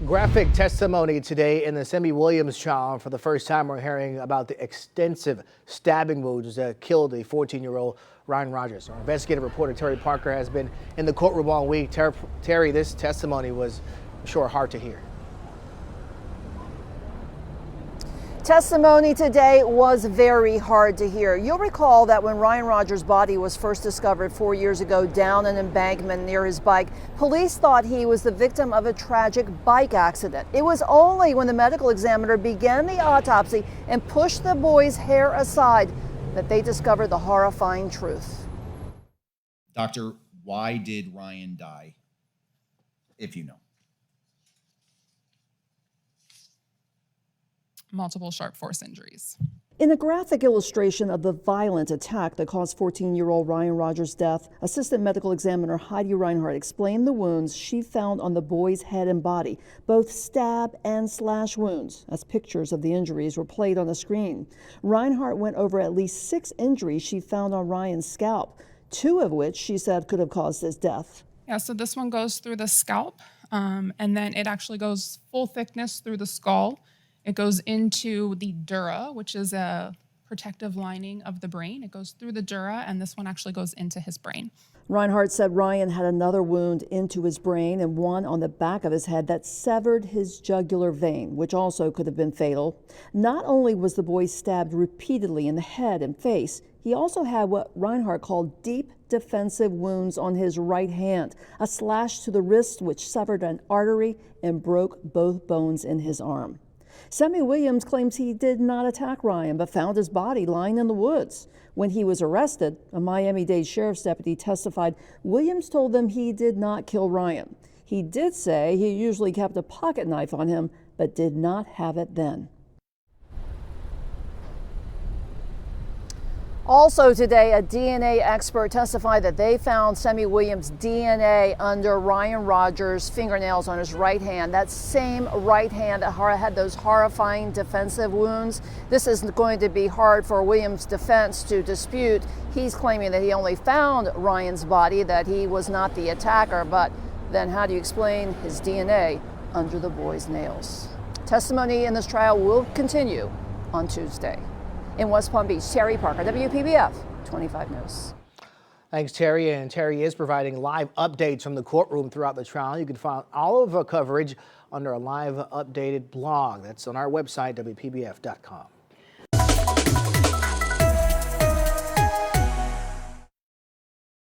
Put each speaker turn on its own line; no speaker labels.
Graphic testimony today in the Semi Williams trial. For the first time, we're hearing about the extensive stabbing wounds that killed the 14-year-old Ryan Rogers. Our investigative reporter Terry Parker has been in the courtroom all week. Terry, this testimony was sure hard to hear.
Testimony today was very hard to hear. You'll recall that when Ryan Rogers' body was first discovered 4 years ago down an embankment near his bike, police thought he was the victim of a tragic bike accident. It was only when the medical examiner began the autopsy and pushed the boy's hair aside that they discovered the horrifying truth.
Doctor, why did Ryan die, if you know?
Multiple sharp force injuries.
In a graphic illustration of the violent attack that caused 14-year-old Ryan Rogers' death, Assistant Medical Examiner Heidi Reinhardt explained the wounds she found on the boy's head and body, both stab and slash wounds, as pictures of the injuries were played on the screen. Reinhardt went over at least 6 injuries she found on Ryan's scalp, 2 of which she said could have caused his death.
Yeah, so this one goes through the scalp, and then it actually goes full thickness through the skull. It goes into the dura, which is a protective lining of the brain. It goes through the dura, and this one actually goes into his brain.
Reinhardt said Ryan had another wound into his brain and one on the back of his head that severed his jugular vein, which also could have been fatal. Not only was the boy stabbed repeatedly in the head and face, he also had what Reinhardt called deep defensive wounds on his right hand, a slash to the wrist which severed an artery and broke both bones in his arm. Semi Williams claims he did not attack Ryan, but found his body lying in the woods. When he was arrested, a Miami-Dade sheriff's deputy testified Williams told them he did not kill Ryan. He did say he usually kept a pocket knife on him, but did not have it then. Also today, a DNA expert testified that they found Semi Williams' DNA under Ryan Rogers' fingernails on his right hand. That same right hand that had those horrifying defensive wounds. This is going to be hard for Williams' defense to dispute. He's claiming that he only found Ryan's body, that he was not the attacker. But then how do you explain his DNA under the boy's nails? Testimony in this trial will continue on Tuesday. In West Palm Beach, Terry Parker, WPBF 25 News.
Thanks, Terry. And Terry is providing live updates from the courtroom throughout the trial. You can find all of our coverage under a live updated blog. That's on our website, WPBF.com.